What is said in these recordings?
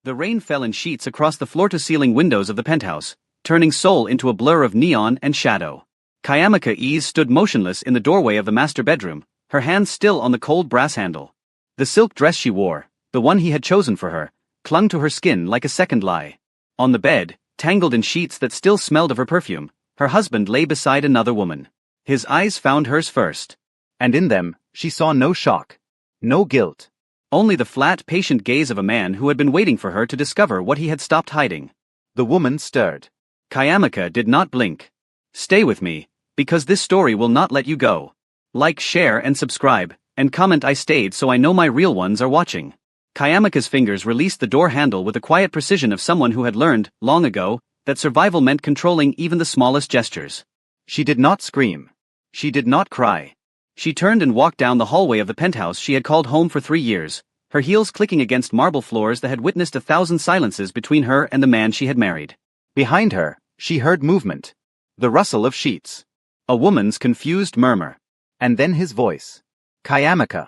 The rain fell in sheets across the floor-to-ceiling windows of the penthouse, turning Seoul into a blur of neon and shadow. Kayamaka Ease stood motionless in the doorway of the master bedroom, her hands still on the cold brass handle. The silk dress she wore, the one he had chosen for her, clung to her skin like a second lie. On the bed, tangled in sheets that still smelled of her perfume, her husband lay beside another woman. His eyes found hers first. And in them, she saw no shock. No guilt. Only the flat, patient gaze of a man who had been waiting for her to discover what he had stopped hiding. The woman stirred. Kayamaka did not blink. Stay with me, because this story will not let you go. Like, share and subscribe, and comment I stayed so I know my real ones are watching. Kayamaka's fingers released the door handle with the quiet precision of someone who had learned, long ago, that survival meant controlling even the smallest gestures. She did not scream. She did not cry. She turned and walked down the hallway of the penthouse she had called home for 3 years, her heels clicking against marble floors that had witnessed 1,000 silences between her and the man she had married. Behind her, she heard movement. The rustle of sheets. A woman's confused murmur. And then his voice. Kayamaka.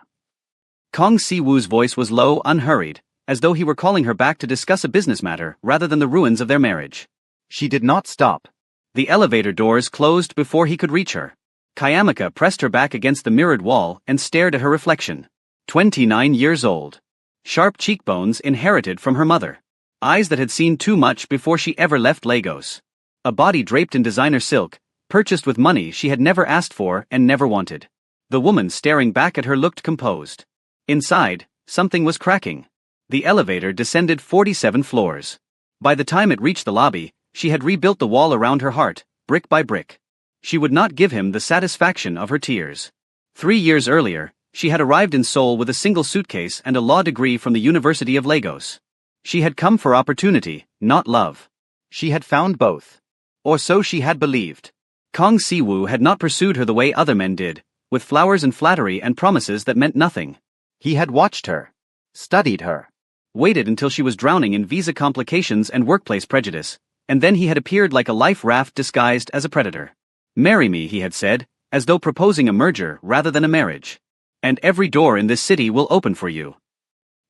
Kong Si-woo's voice was low, unhurried, as though he were calling her back to discuss a business matter rather than the ruins of their marriage. She did not stop. The elevator doors closed before he could reach her. Kayamaka pressed her back against the mirrored wall and stared at her reflection. 29 years old. Sharp cheekbones inherited from her mother. Eyes that had seen too much before she ever left Lagos. A body draped in designer silk, purchased with money she had never asked for and never wanted. The woman staring back at her looked composed. Inside, something was cracking. The elevator descended 47 floors. By the time it reached the lobby, she had rebuilt the wall around her heart, brick by brick. She would not give him the satisfaction of her tears. 3 years earlier, she had arrived in Seoul with a single suitcase and a law degree from the University of Lagos. She had come for opportunity, not love. She had found both. Or so she had believed. Kong Si-woo had not pursued her the way other men did, with flowers and flattery and promises that meant nothing. He had watched her. Studied her. Waited until she was drowning in visa complications and workplace prejudice, and then he had appeared like a life raft disguised as a predator. Marry me, he had said, as though proposing a merger rather than a marriage. And every door in this city will open for you.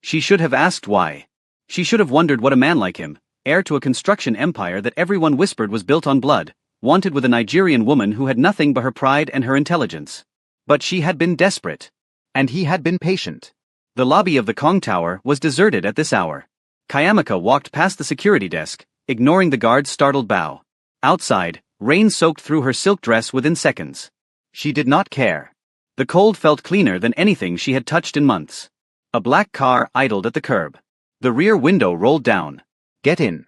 She should have asked why. She should have wondered what a man like him, heir to a construction empire that everyone whispered was built on blood, wanted with a Nigerian woman who had nothing but her pride and her intelligence. But she had been desperate. And he had been patient. The lobby of the Kong Tower was deserted at this hour. Kayamaka walked past the security desk, ignoring the guard's startled bow. Outside, rain soaked through her silk dress within seconds. She did not care. The cold felt cleaner than anything she had touched in months. A black car idled at the curb. The rear window rolled down. Get in.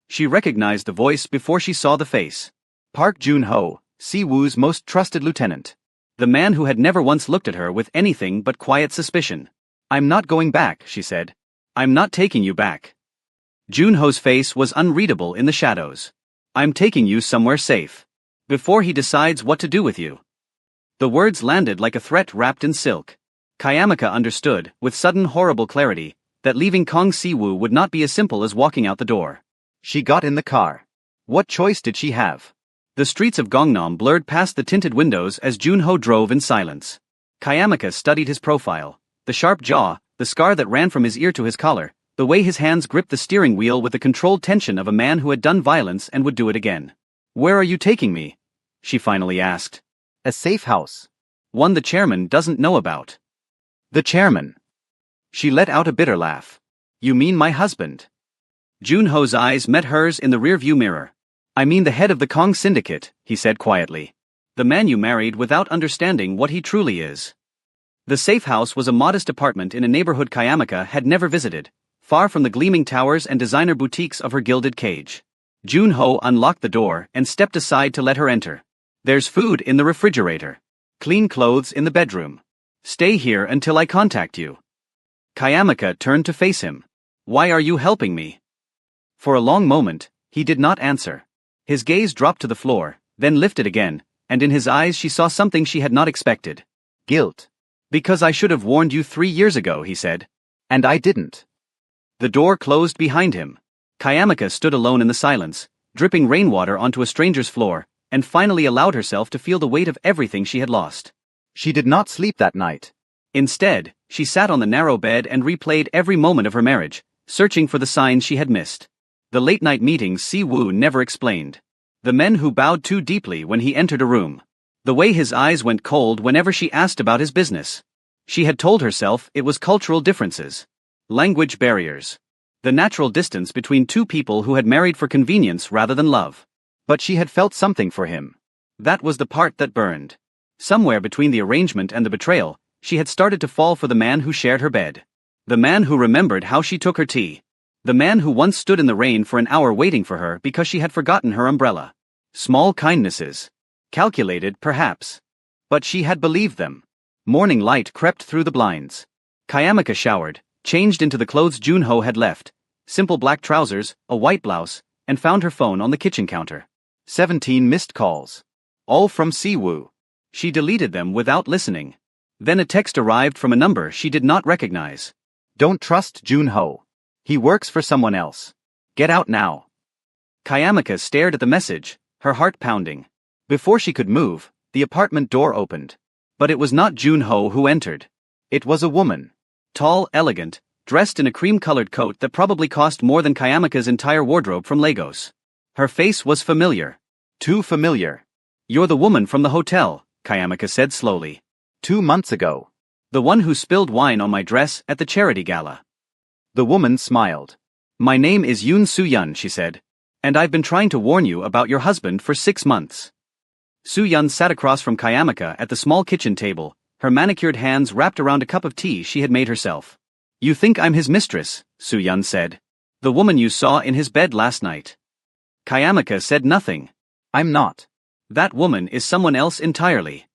She recognized the voice before she saw the face. Park Jun-ho, Si-woo's most trusted lieutenant. The man who had never once looked at her with anything but quiet suspicion. I'm not going back, she said. I'm not taking you back. Jun-ho's face was unreadable in the shadows. I'm taking you somewhere safe. Before he decides what to do with you. The words landed like a threat wrapped in silk. Kayamaka understood, with sudden horrible clarity, that leaving Kong Si-woo would not be as simple as walking out the door. She got in the car. What choice did she have? The streets of Gangnam blurred past the tinted windows as Jun-ho drove in silence. Kayamaka studied his profile. The sharp jaw, the scar that ran from his ear to his collar, the way his hands gripped the steering wheel with the controlled tension of a man who had done violence and would do it again. Where are you taking me? She finally asked. A safe house. One the chairman doesn't know about. The chairman. She let out a bitter laugh. You mean my husband? Jun-ho's eyes met hers in the rearview mirror. I mean the head of the Kong Syndicate, he said quietly. The man you married without understanding what he truly is. The safe house was a modest apartment in a neighborhood Kayamaka had never visited, far from the gleaming towers and designer boutiques of her gilded cage. Jun-ho unlocked the door and stepped aside to let her enter. There's food in the refrigerator. Clean clothes in the bedroom. Stay here until I contact you. Kayamaka turned to face him. Why are you helping me? For a long moment, he did not answer. His gaze dropped to the floor, then lifted again, and in his eyes she saw something she had not expected. Guilt. Because I should have warned you 3 years ago, he said. And I didn't. The door closed behind him. Kayamaka stood alone in the silence, dripping rainwater onto a stranger's floor, and finally allowed herself to feel the weight of everything she had lost. She did not sleep that night. Instead, she sat on the narrow bed and replayed every moment of her marriage, searching for the signs she had missed. The late-night meetings Si-woo never explained. The men who bowed too deeply when he entered a room. The way his eyes went cold whenever she asked about his business. She had told herself it was cultural differences. Language barriers. The natural distance between two people who had married for convenience rather than love. But she had felt something for him. That was the part that burned. Somewhere between the arrangement and the betrayal, she had started to fall for the man who shared her bed. The man who remembered how she took her tea. The man who once stood in the rain for an hour waiting for her because she had forgotten her umbrella. Small kindnesses. Calculated, perhaps. But she had believed them. Morning light crept through the blinds. Kayamika showered, changed into the clothes Junho had left, simple black trousers, a white blouse, and found her phone on the kitchen counter. 17 missed calls. All from Si-woo. She deleted them without listening. Then a text arrived from a number she did not recognize. Don't trust Junho. He works for someone else. Get out now. Kayamika stared at the message, her heart pounding. Before she could move, the apartment door opened. But it was not Junho who entered. It was a woman. Tall, elegant, dressed in a cream-colored coat that probably cost more than Kayamika's entire wardrobe from Lagos. Her face was familiar. Too familiar. You're the woman from the hotel, Kayamika said slowly. 2 months ago. The one who spilled wine on my dress at the charity gala. The woman smiled. My name is Yoon Soo-yeon, she said. And I've been trying to warn you about your husband for 6 months. Soo-yeon sat across from Kayamika at the small kitchen table, her manicured hands wrapped around a cup of tea she had made herself. You think I'm his mistress, Soo-yeon said. The woman you saw in his bed last night. Kayamika said nothing. I'm not. That woman is someone else entirely.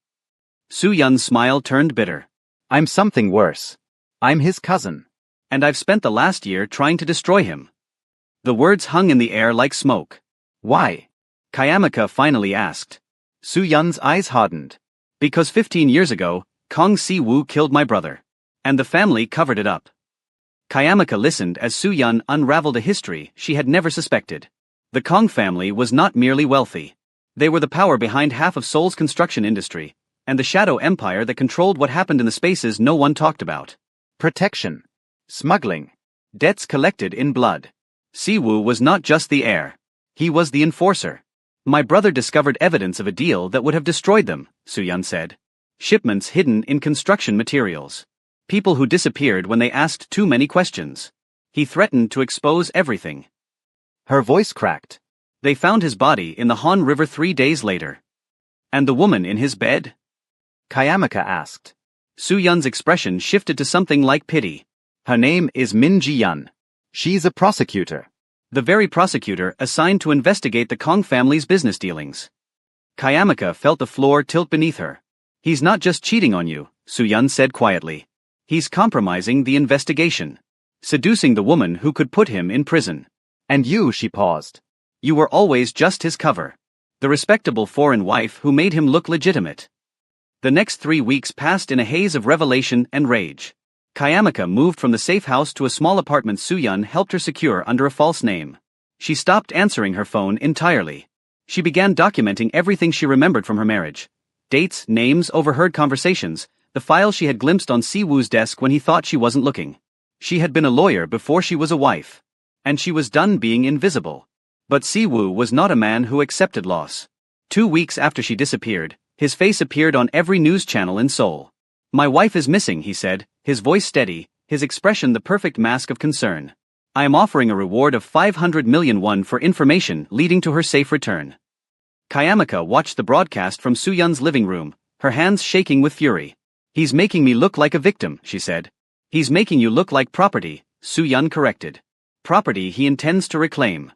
Soo-yeon's smile turned bitter. I'm something worse. I'm his cousin. And I've spent the last year trying to destroy him. The words hung in the air like smoke. Why? Kayamika finally asked. Soo-yeon's eyes hardened. Because 15 years ago, Kong Si-woo killed my brother. And the family covered it up. Kayamika listened as Soo-yeon unraveled a history she had never suspected. The Kong family was not merely wealthy. They were the power behind half of Seoul's construction industry, and the shadow empire that controlled what happened in the spaces no one talked about. Protection. Smuggling. Debts collected in blood. Si-woo was not just the heir. He was the enforcer. My brother discovered evidence of a deal that would have destroyed them, Soo-yeon said. Shipments hidden in construction materials. People who disappeared when they asked too many questions. He threatened to expose everything. Her voice cracked. They found his body in the Han River 3 days later. And the woman in his bed? Kayamika asked. Soo-yeon's expression shifted to something like pity. Her name is Min Ji-yeon. She's a prosecutor. The very prosecutor assigned to investigate the Kong family's business dealings. Kayamika felt the floor tilt beneath her. He's not just cheating on you, Soo-yeon said quietly. He's compromising the investigation. Seducing the woman who could put him in prison. And you, she paused. You were always just his cover. The respectable foreign wife who made him look legitimate. The next 3 weeks passed in a haze of revelation and rage. Kayamika moved from the safe house to a small apartment Soo-yeon helped her secure under a false name. She stopped answering her phone entirely. She began documenting everything she remembered from her marriage. Dates, names, overheard conversations, the files she had glimpsed on Si-woo's desk when he thought she wasn't looking. She had been a lawyer before she was a wife. And she was done being invisible. But Si-woo was not a man who accepted loss. 2 weeks after she disappeared, his face appeared on every news channel in Seoul. My wife is missing, he said, his voice steady, his expression the perfect mask of concern. I am offering a reward of 500 million won for information leading to her safe return. Kayamika watched the broadcast from Soo-yeon's living room, her hands shaking with fury. He's making me look like a victim, she said. He's making you look like property, Soo-yeon corrected. Property he intends to reclaim.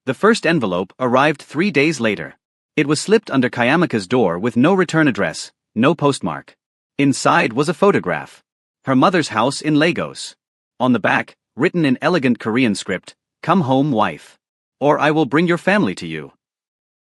The first envelope arrived 3 days later. It was slipped under Kayamika's door with no return address, no postmark. Inside was a photograph. Her mother's house in Lagos. On the back, written in elegant Korean script, "Come home, wife. Or I will bring your family to you."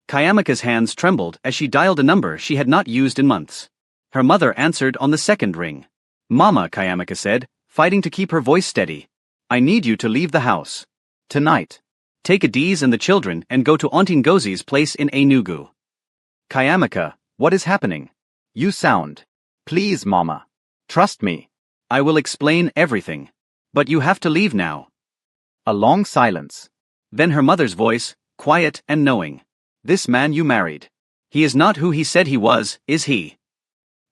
Kayamika's hands trembled as she dialed a number she had not used in months. Her mother answered on the second ring. "Mama," Kayamika said, fighting to keep her voice steady. "I need you to leave the house. Tonight. Take Adiz and the children and go to Auntie Ngozi's place in Enugu." Kayamika, what is happening? You sound. Please, Mama. Trust me. I will explain everything. But you have to leave now. A long silence. Then her mother's voice, quiet and knowing. "This man you married. He is not who he said he was, is he?"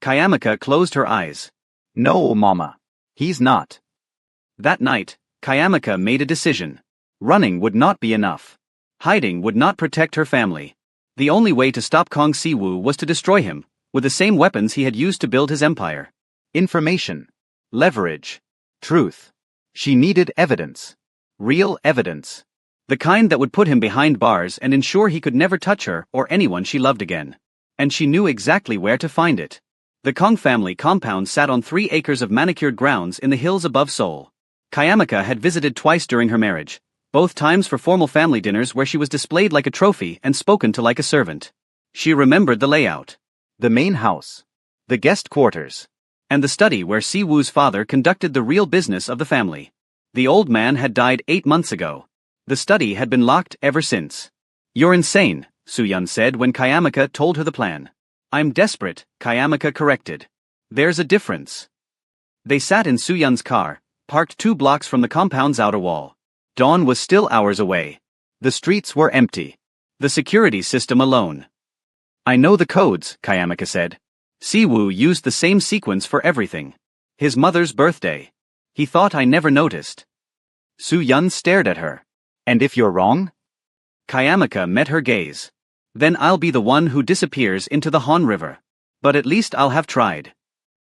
Kayamika closed her eyes. "No, Mama. He's not." That night, Kayamika made a decision. Running would not be enough. Hiding would not protect her family. The only way to stop Kong Siwoo was to destroy him, with the same weapons he had used to build his empire. Information. Leverage. Truth. She needed evidence. Real evidence. The kind that would put him behind bars and ensure he could never touch her or anyone she loved again. And she knew exactly where to find it. The Kong family compound sat on 3 acres of manicured grounds in the hills above Seoul. Kayamika had visited twice during her marriage, both times for formal family dinners where she was displayed like a trophy and spoken to like a servant. She remembered the layout. The main house. The guest quarters. And the study where Siwoo's father conducted the real business of the family. The old man had died 8 months ago. The study had been locked ever since. "You're insane," Soo-yeon said when Kayamika told her the plan. "I'm desperate," Kayamika corrected. "There's a difference." They sat in Soo-yeon's car, parked 2 blocks from the compound's outer wall. Dawn was still hours away. The streets were empty. The security system alone. "I know the codes," Kayamika said. "Siwoo used the same sequence for everything. His mother's birthday. He thought I never noticed." Soo-yeon stared at her. "And if you're wrong?" Kayamika met her gaze. "Then I'll be the one who disappears into the Han River. But at least I'll have tried."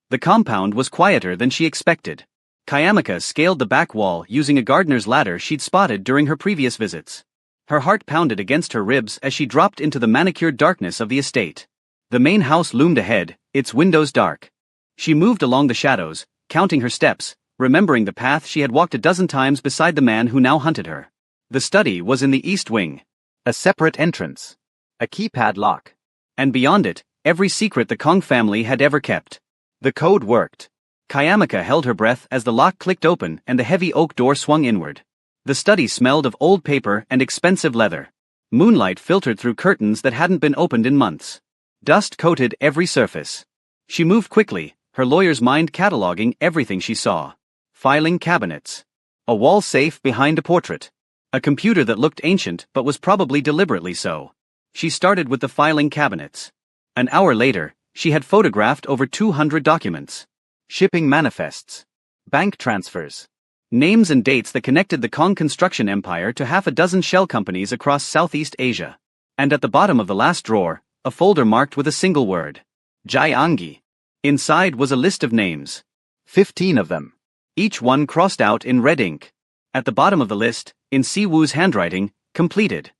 The compound was quieter than she expected. Kayamika scaled the back wall using a gardener's ladder she'd spotted during her previous visits. Her heart pounded against her ribs as she dropped into the manicured darkness of the estate. The main house loomed ahead, its windows dark. She moved along the shadows, counting her steps, remembering the path she had walked a dozen times beside the man who now hunted her. The study was in the east wing. A separate entrance. A keypad lock. And beyond it, every secret the Kong family had ever kept. The code worked. Kayamika held her breath as the lock clicked open and the heavy oak door swung inward. The study smelled of old paper and expensive leather. Moonlight filtered through curtains that hadn't been opened in months. Dust coated every surface. She moved quickly, her lawyer's mind cataloging everything she saw. Filing cabinets. A wall safe behind a portrait. A computer that looked ancient but was probably deliberately so. She started with the filing cabinets. An hour later, she had photographed over 200 documents. Shipping manifests. Bank transfers. Names and dates that connected the Kong construction empire to half a dozen shell companies across Southeast Asia. And at the bottom of the last drawer, a folder marked with a single word. Jaeangi. Inside was a list of names. 15 of them. Each one crossed out in red ink. At the bottom of the list, in Siwoo's handwriting, completed.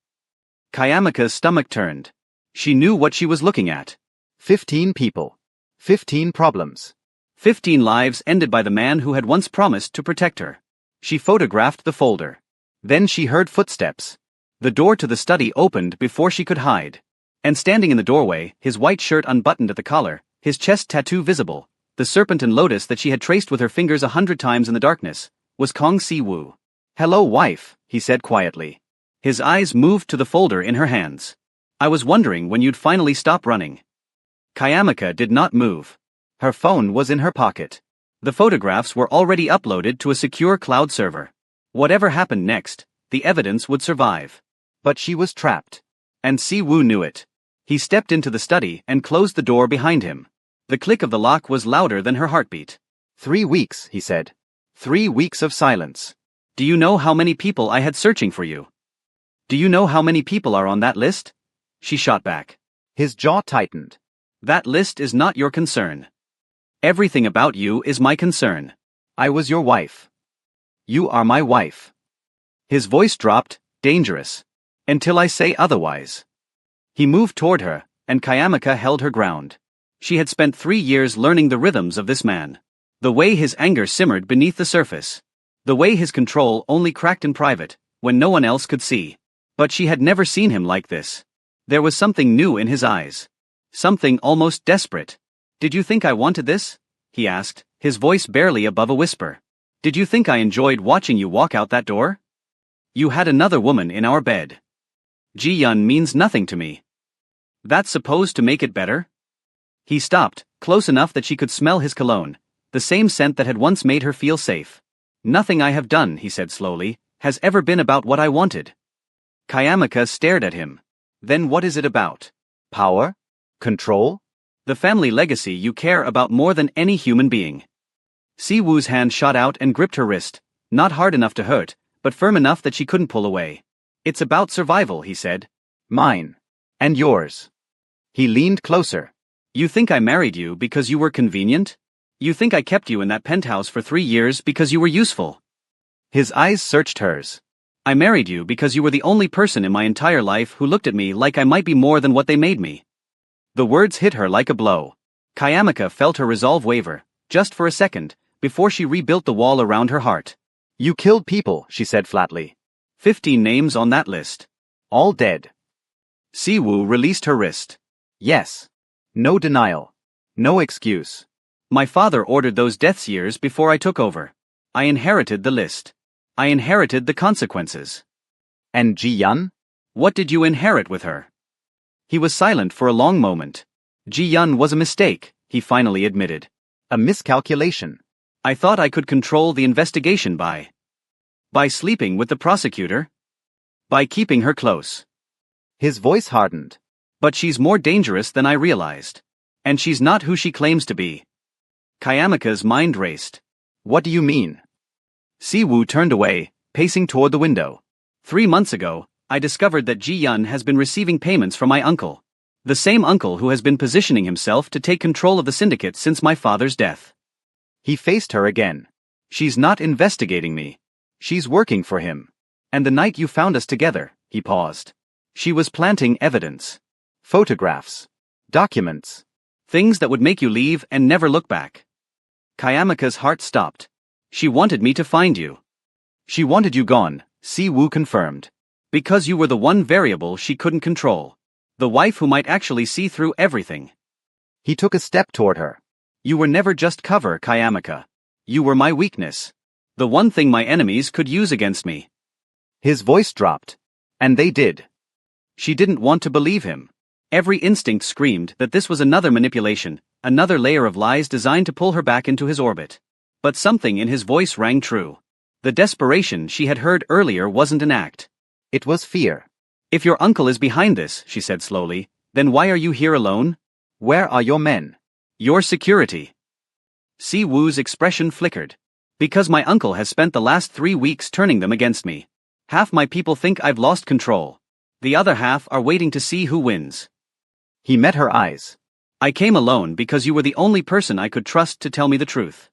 Kayamika's stomach turned. She knew what she was looking at. 15 people. 15 problems. 15 lives ended by the man who had once promised to protect her. She photographed the folder. Then she heard footsteps. The door to the study opened before she could hide. And standing in the doorway, his white shirt unbuttoned at the collar, his chest tattoo visible, the serpent and lotus that she had traced with her fingers 100 times in the darkness, was Kong Siwoo. "Hello, wife," he said quietly. His eyes moved to the folder in her hands. "I was wondering when you'd finally stop running." Kayamika did not move. Her phone was in her pocket. The photographs were already uploaded to a secure cloud server. Whatever happened next, the evidence would survive. But she was trapped. And Siwoo knew it. He stepped into the study and closed the door behind him. The click of the lock was louder than her heartbeat. 3 weeks, he said. 3 weeks of silence. "Do you know how many people I had searching for you? Do you know how many people are on that list?" She shot back. His jaw tightened. "That list is not your concern. Everything about you is my concern. I was your wife. You are my wife." His voice dropped, dangerous. "Until I say otherwise." He moved toward her, and Kayamika held her ground. She had spent 3 years learning the rhythms of this man. The way his anger simmered beneath the surface. The way his control only cracked in private, when no one else could see. But she had never seen him like this. There was something new in his eyes. Something almost desperate. "Did you think I wanted this?" he asked, his voice barely above a whisper. "Did you think I enjoyed watching you walk out that door? You had another woman in our bed. Ji-yeon means nothing to me. That's supposed to make it better?" He stopped, close enough that she could smell his cologne, the same scent that had once made her feel safe. "Nothing I have done," he said slowly, has ever been about what I wanted. Kayamaka stared at him. Then what is it about? Power? Control? The family legacy you care about more than any human being. Siwoo's hand shot out and gripped her wrist, not hard enough to hurt, but firm enough that she couldn't pull away. It's about survival, he said. Mine. And yours. He leaned closer. You think I married you because you were convenient? You think I kept you in that penthouse for 3 years because you were useful? His eyes searched hers. I married you because you were the only person in my entire life who looked at me like I might be more than what they made me. The words hit her like a blow. Kayamaka felt her resolve waver, just for a second, before she rebuilt the wall around her heart. You killed people, she said flatly. 15 names on that list. All dead. Siwoo released her wrist. Yes. No denial. No excuse. My father ordered those deaths years before I took over. I inherited the list. I inherited the consequences. And Ji-Yun? What did you inherit with her? He was silent for a long moment. Ji-Yun was a mistake, he finally admitted. A miscalculation. I thought I could control the investigation by sleeping with the prosecutor? By keeping her close. His voice hardened. But she's more dangerous than I realized. And she's not who she claims to be. Kayamaka's mind raced. What do you mean? Siwoo turned away, pacing toward the window. 3 months ago, I discovered that Ji-Yun has been receiving payments from my uncle. The same uncle who has been positioning himself to take control of the syndicate since my father's death. He faced her again. She's not investigating me. She's working for him. And the night you found us together, he paused. She was planting evidence. Photographs. Documents. Things that would make you leave and never look back. Kayamaka's heart stopped. She wanted me to find you. She wanted you gone, Siwoo confirmed. Because you were the one variable she couldn't control. The wife who might actually see through everything. He took a step toward her. You were never just cover, Kayamaka. You were my weakness. The one thing my enemies could use against me. His voice dropped. And they did. She didn't want to believe him. Every instinct screamed that this was another manipulation, another layer of lies designed to pull her back into his orbit. But something in his voice rang true. The desperation she had heard earlier wasn't an act. It was fear. If your uncle is behind this, she said slowly, then why are you here alone? Where are your men? Your security. Siwoo's expression flickered. Because my uncle has spent the last 3 weeks turning them against me. Half my people think I've lost control. The other half are waiting to see who wins. He met her eyes. I came alone because you were the only person I could trust to tell me the truth.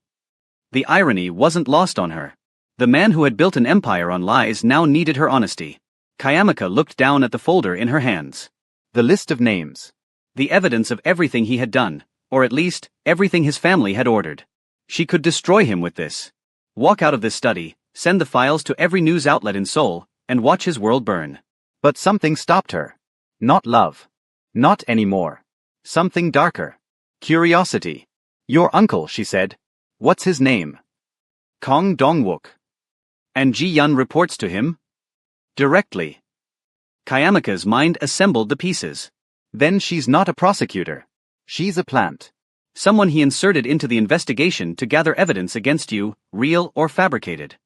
The irony wasn't lost on her. The man who had built an empire on lies now needed her honesty. Kayamaka looked down at the folder in her hands. The list of names. The evidence of everything he had done, or at least, everything his family had ordered. She could destroy him with this. Walk out of this study, send the files to every news outlet in Seoul, and watch his world burn. But something stopped her. Not love. Not anymore. Something darker. Curiosity. Your uncle, she said. What's his name? Kong Dong-wook. And Ji-Yun reports to him? Directly. Kayamaka's mind assembled the pieces. Then she's not a prosecutor. She's a plant. Someone he inserted into the investigation to gather evidence against you, real or fabricated.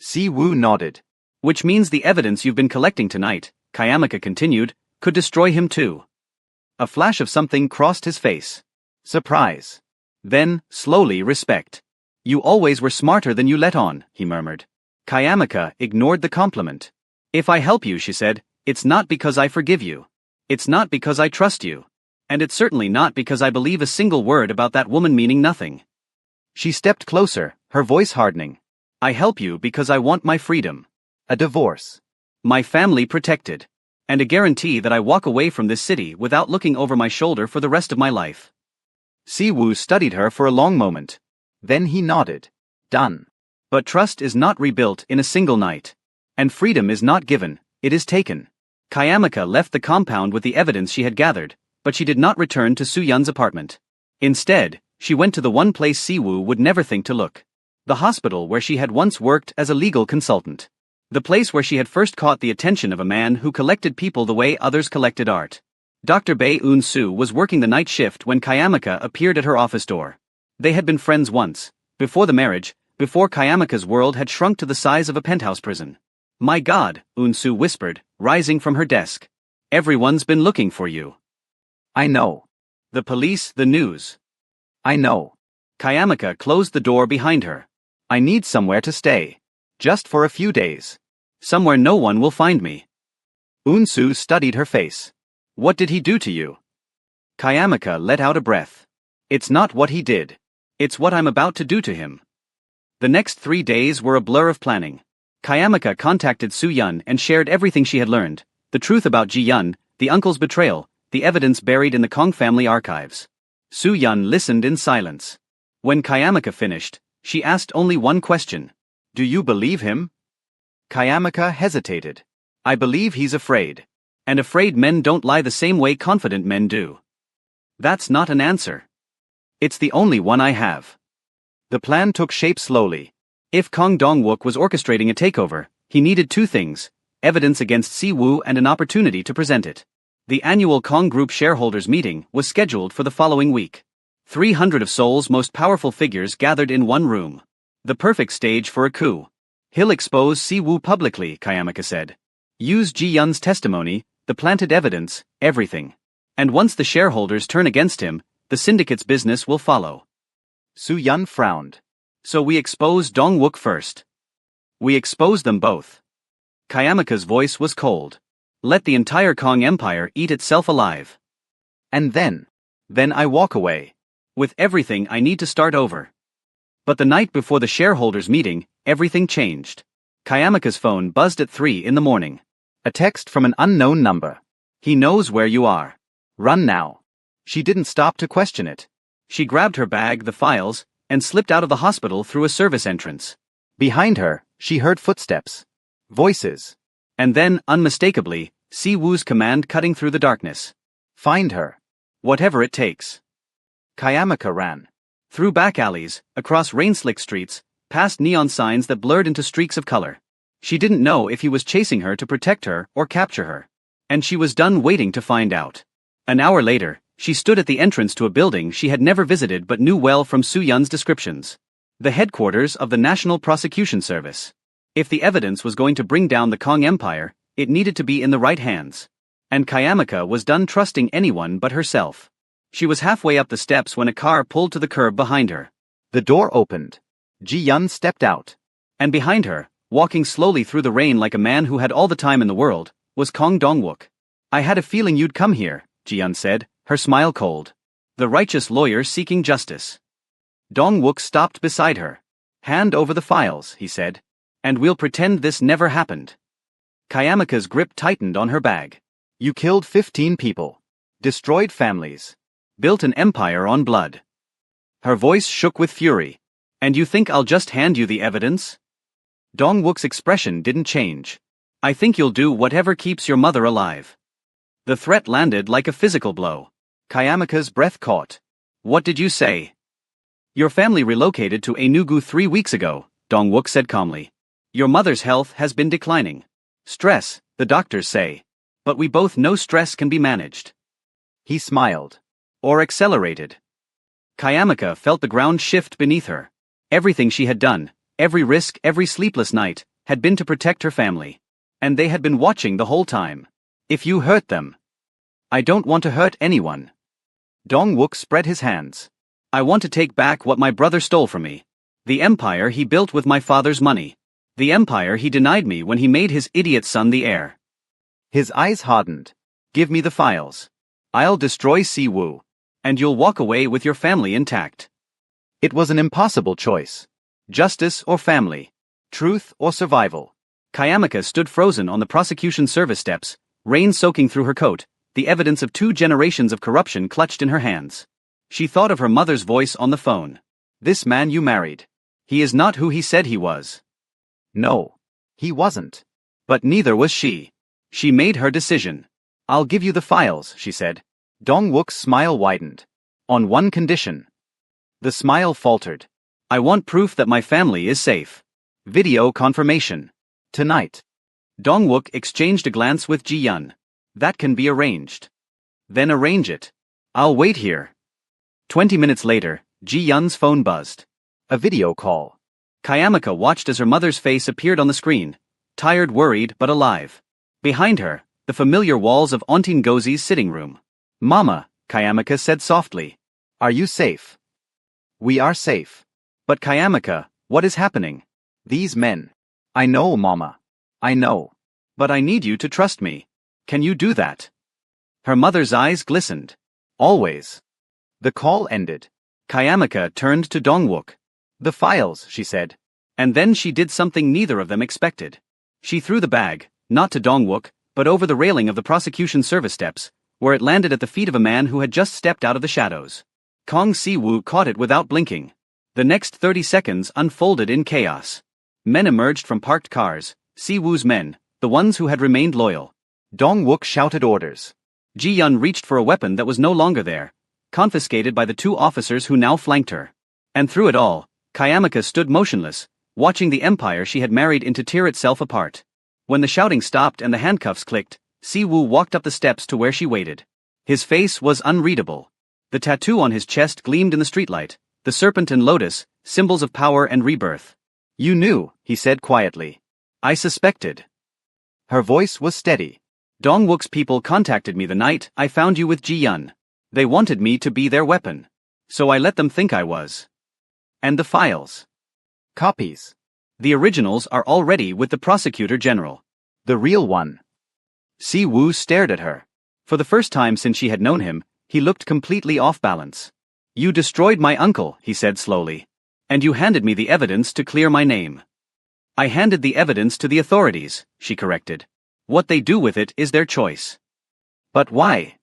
Siwoo nodded. Which means the evidence you've been collecting tonight, Kayamaka continued, could destroy him too. A flash of something crossed his face. Surprise. Then, slowly, respect. You always were smarter than you let on, he murmured. Kayamaka ignored the compliment. If I help you, she said, it's not because I forgive you. It's not because I trust you. And it's certainly not because I believe a single word about that woman meaning nothing. She stepped closer, her voice hardening. I help you because I want my freedom. A divorce. My family protected. And a guarantee that I walk away from this city without looking over my shoulder for the rest of my life. Siwoo studied her for a long moment. Then he nodded. Done. But trust is not rebuilt in a single night. And freedom is not given, it is taken. Kayamaka left the compound with the evidence she had gathered, but she did not return to Soo-Yun's apartment. Instead, she went to the one place Siwoo would never think to look. The hospital where she had once worked as a legal consultant. The place where she had first caught the attention of a man who collected people the way others collected art. Dr. Bae Eun-soo was working the night shift when Kayamaka appeared at her office door. They had been friends once, before the marriage, before Kayamaka's world had shrunk to the size of a penthouse prison. My God, Unsu whispered, rising from her desk. Everyone's been looking for you. I know. The police, the news. I know. Kayamika closed the door behind her. I need somewhere to stay. Just for a few days. Somewhere no one will find me. Unsu studied her face. What did he do to you? Kayamika let out a breath. It's not what he did. It's what I'm about to do to him. The next 3 days were a blur of planning. Kayamika contacted Su Yun and shared everything she had learned, the truth about Ji Yun, the uncle's betrayal, the evidence buried in the Kong family archives. Su Yun listened in silence. When Kayamika finished, she asked only one question. Do you believe him? Kayamika hesitated. I believe he's afraid. And afraid men don't lie the same way confident men do. That's not an answer. It's the only one I have. The plan took shape slowly. If Kong Dongwook was orchestrating a takeover, he needed 2 things, evidence against Siwoo and an opportunity to present it. The annual Kong Group shareholders meeting was scheduled for the following week. 300 of Seoul's most powerful figures gathered in one room. The perfect stage for a coup. He'll expose Siwoo publicly, Kayamika said. Use Ji Yun's testimony, the planted evidence, everything. And once the shareholders turn against him, the syndicate's business will follow. Su Yun frowned. So we expose Dongwook first. We expose them both. Kayamika's voice was cold. Let the entire Kong Empire eat itself alive. And then I walk away. With everything I need to start over. But the night before the shareholders meeting, everything changed. Kayamika's phone buzzed at 3 in the morning. A text from an unknown number. He knows where you are. Run now. She didn't stop to question it. She grabbed her bag, the files, and slipped out of the hospital through a service entrance. Behind her, she heard footsteps. Voices. And then, unmistakably, Siwoo's command cutting through the darkness. Find her. Whatever it takes. Kayamika ran. Through back alleys, across rain-slicked streets, past neon signs that blurred into streaks of color. She didn't know if he was chasing her to protect her or capture her. And she was done waiting to find out. An hour later, she stood at the entrance to a building she had never visited but knew well from Su Yun's descriptions. The headquarters of the National Prosecution Service. If the evidence was going to bring down the Kong Empire, it needed to be in the right hands. And Kayamika was done trusting anyone but herself. She was halfway up the steps when a car pulled to the curb behind her. The door opened. Ji Yun stepped out. And behind her, walking slowly through the rain like a man who had all the time in the world, was Kong Dongwook. I had a feeling you'd come here, Ji Yun said, her smile cold. The righteous lawyer seeking justice. Dongwook stopped beside her. Hand over the files, he said. And we'll pretend this never happened. Kayamika's grip tightened on her bag. You killed 15 people. Destroyed families. Built an empire on blood. Her voice shook with fury. And you think I'll just hand you the evidence? Dongwook's expression didn't change. I think you'll do whatever keeps your mother alive. The threat landed like a physical blow. Kayamika's breath caught. What did you say? Your family relocated to Enugu 3 weeks ago, Dongwook said calmly. Your mother's health has been declining. Stress, the doctors say. But we both know stress can be managed. He smiled. Or accelerated. Kayamika felt the ground shift beneath her. Everything she had done, every risk, every sleepless night, had been to protect her family. And they had been watching the whole time. If you hurt them. I don't want to hurt anyone. Dongwook spread his hands. I want to take back what my brother stole from me. The empire he built with my father's money. The empire he denied me when he made his idiot son the heir. His eyes hardened. Give me the files. I'll destroy Siwoo. And you'll walk away with your family intact. It was an impossible choice. Justice or family. Truth or survival. Kayamika stood frozen on the prosecution service steps, rain soaking through her coat, the evidence of 2 generations of corruption clutched in her hands. She thought of her mother's voice on the phone. This man you married. He is not who he said he was. No. He wasn't. But neither was she. She made her decision. I'll give you the files, she said. Dongwook's smile widened. On one condition. The smile faltered. I want proof that my family is safe. Video confirmation. Tonight. Dongwook exchanged a glance with Ji Yun. That can be arranged. Then arrange it. I'll wait here. 20 minutes later, Ji Yun's phone buzzed. A video call. Kayamika watched as her mother's face appeared on the screen. tired, worried, but alive. Behind her, the familiar walls of Auntie Ngozi's sitting room. "Mama," Kayamika said softly. "Are you safe?" "We are safe." "But Kayamika, what is happening?" "These men." "I know, Mama. I know. "But I need you to trust me. Can you do that?" Her mother's eyes glistened. "Always." The call ended. Kayamika turned to Dongwook. "The files," she said. And then she did something neither of them expected. She threw the bag, not to Dongwook, but over the railing of the prosecution service steps, where it landed at the feet of a man who had just stepped out of the shadows. Kong Si-woo caught it without blinking. The next 30 seconds unfolded in chaos. Men emerged from parked cars, Si-woo's men, the ones who had remained loyal. Dongwook shouted orders. Ji-yun reached for a weapon that was no longer there, confiscated by the two officers who now flanked her. And through it all, Kayamika stood motionless, watching the empire she had married into tear itself apart. When the shouting stopped and the handcuffs clicked, Si-woo walked up the steps to where she waited. His face was unreadable. The tattoo on his chest gleamed in the streetlight, the serpent and lotus, symbols of power and rebirth. "You knew," he said quietly. "I suspected." Her voice was steady. "Dongwook's people contacted me the night I found you with Ji-yun. They wanted me to be their weapon. So I let them think I was." "And the files?" "Copies. "The originals are already with the prosecutor general." "The real one." Si-woo stared at her. For the first time since she had known him, he looked completely off balance. "You destroyed my uncle," he said slowly. "And you handed me the evidence to clear my name." "I handed the evidence to the authorities," she corrected. "What they do with it is their choice." "But why?"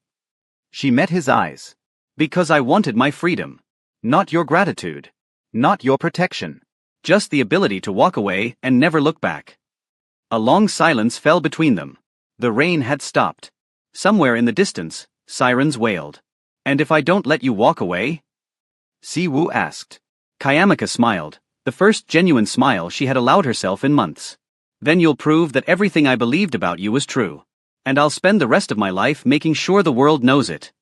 She met his eyes. "Because I wanted my freedom. Not your gratitude. Not your protection. Just the ability to walk away and never look back." A long silence fell between them. The rain had stopped. Somewhere in the distance, sirens wailed. "And if I don't let you walk away?" Si-woo asked. Kayamika smiled, the first genuine smile she had allowed herself in months. "Then you'll prove that everything I believed about you was true. And I'll spend the rest of my life making sure the world knows it."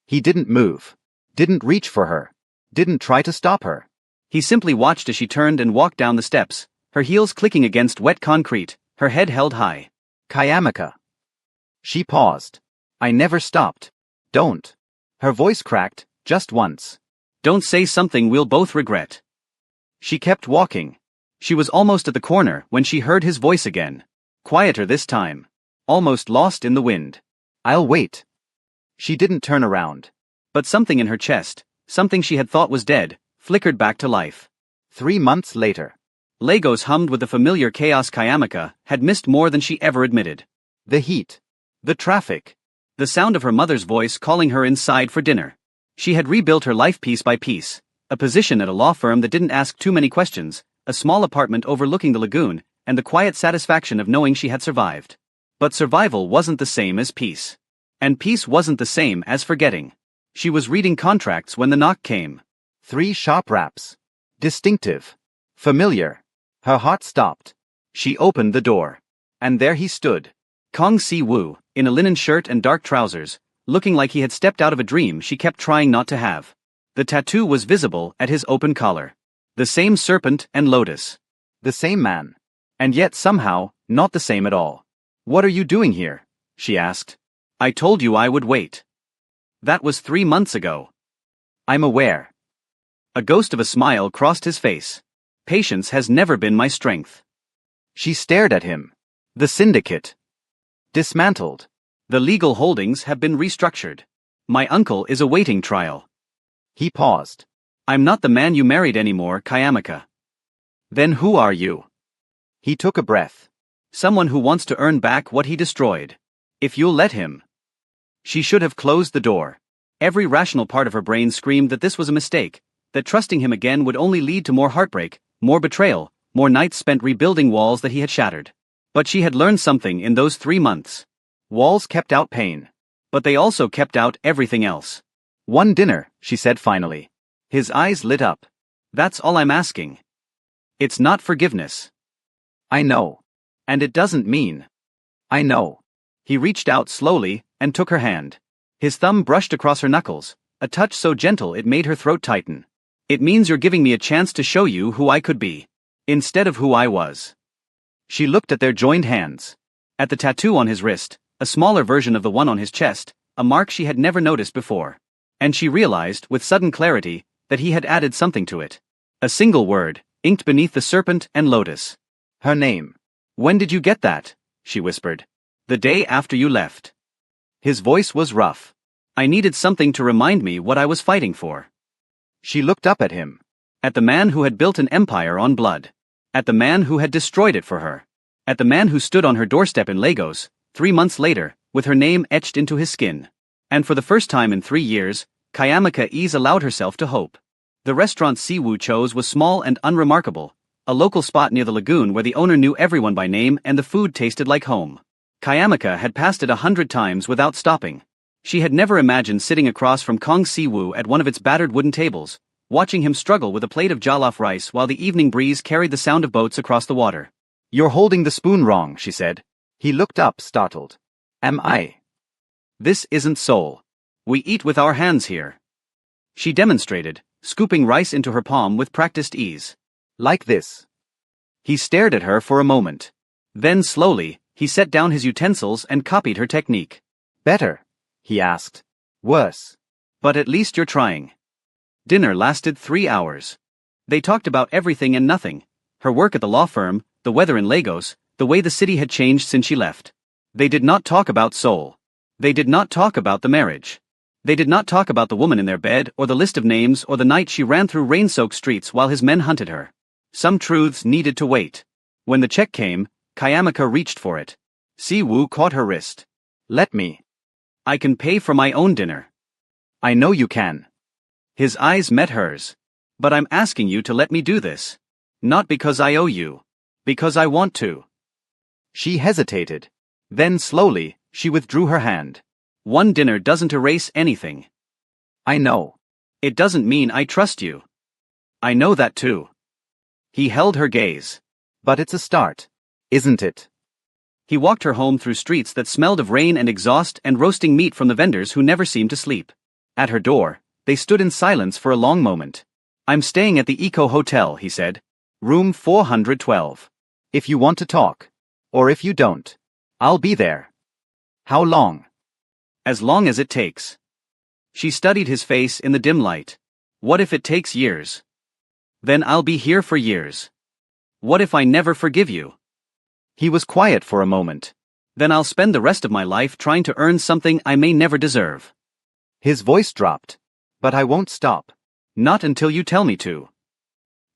He didn't move. Didn't reach for her. Didn't try to stop her. He simply watched as she turned and walked down the steps, her heels clicking against wet concrete, her head held high. "Kayamika." She paused. "I never stopped. Don't." Her voice cracked, just once. "Don't say something we'll both regret." She kept walking. She was almost at the corner when she heard his voice again. Quieter this time. Almost lost in the wind. "I'll wait." She didn't turn around. But something in her chest, something she had thought was dead, flickered back to life. 3 months later. Legos hummed with the familiar chaos. Kayamika had missed more than she ever admitted. The heat. The traffic. The sound of her mother's voice calling her inside for dinner. She had rebuilt her life piece by piece. A position at a law firm that didn't ask too many questions, a small apartment overlooking the lagoon, and the quiet satisfaction of knowing she had survived. But survival wasn't the same as peace. And peace wasn't the same as forgetting. She was reading contracts when the knock came. 3 sharp raps. Distinctive. Familiar. Her heart stopped. She opened the door. And there he stood. Kong Si-woo, in a linen shirt and dark trousers, looking like he had stepped out of a dream she kept trying not to have. The tattoo was visible at his open collar. The same serpent and lotus. The same man. And yet somehow, not the same at all. "What are you doing here?" she asked. "I told you I would wait." "That was 3 months ago." "I'm aware." A ghost of a smile crossed his face. "Patience has never been my strength." She stared at him. "The syndicate." "Dismantled. The legal holdings have been restructured. My uncle is awaiting trial." He paused. "I'm not the man you married anymore, Kayamika." "Then who are you?" He took a breath. "Someone who wants to earn back what he destroyed. If you'll let him." She should have closed the door. Every rational part of her brain screamed that this was a mistake, that trusting him again would only lead to more heartbreak, more betrayal, more nights spent rebuilding walls that he had shattered. But she had learned something in those 3 months. Walls kept out pain. But they also kept out everything else. "One dinner," she said finally. His eyes lit up. "That's all I'm asking. It's not forgiveness." "I know. And it doesn't mean." "I know." He reached out slowly and took her hand. His thumb brushed across her knuckles, a touch so gentle it made her throat tighten. "It means you're giving me a chance to show you who I could be, instead of who I was." She looked at their joined hands. At the tattoo on his wrist, a smaller version of the one on his chest, a mark she had never noticed before. And she realized, with sudden clarity, that he had added something to it. A single word, inked beneath the serpent and lotus. Her name. "When did you get that?" she whispered. "The day after you left." His voice was rough. "I needed something to remind me what I was fighting for." She looked up at him. At the man who had built an empire on blood. At the man who had destroyed it for her. At the man who stood on her doorstep in Lagos, 3 months later, with her name etched into his skin. And for the first time in 3 years, Kayamaka Ease allowed herself to hope. The restaurant Siwoo chose was small and unremarkable, a local spot near the lagoon where the owner knew everyone by name and the food tasted like home. Kayamaka had passed it 100 times without stopping. She had never imagined sitting across from Kong Siwoo at one of its battered wooden tables, watching him struggle with a plate of jollof rice while the evening breeze carried the sound of boats across the water. "You're holding the spoon wrong," she said. He looked up, startled. "Am I?" "This isn't Seoul. We eat with our hands here." She demonstrated, scooping rice into her palm with practiced ease. "Like this." He stared at her for a moment. Then slowly, he set down his utensils and copied her technique. "Better?" he asked. "Worse?" "But at least you're trying." Dinner lasted 3 hours. They talked about everything and nothing. Her work at the law firm, the weather in Lagos, the way the city had changed since she left. They did not talk about Seoul. They did not talk about the marriage. They did not talk about the woman in their bed or the list of names or the night she ran through rain-soaked streets while his men hunted her. Some truths needed to wait. When the check came, Kayamaka reached for it. Siwoo caught her wrist. "Let me. "I can pay for my own dinner." I know you can." His eyes met hers. "But I'm asking you to let me do this. Not because I owe you. Because I want to." She hesitated. Then slowly, she withdrew her hand. "One dinner doesn't erase anything." "I know." "It doesn't mean I trust you." "I know that too." He held her gaze. "But it's a start, isn't it?" He walked her home through streets that smelled of rain and exhaust and roasting meat from the vendors who never seemed to sleep. At her door, they stood in silence for a long moment. "I'm staying at the Eco Hotel," he said. "Room 412. "If you want to talk. Or if you don't. I'll be there." "How long?" "As long as it takes." She studied his face in the dim light. "What if it takes years?" "Then I'll be here for years." "What if I never forgive you?" He was quiet for a moment. "Then I'll spend the rest of my life trying to earn something I may never deserve." His voice dropped. "But I won't stop." "Not until you tell me to."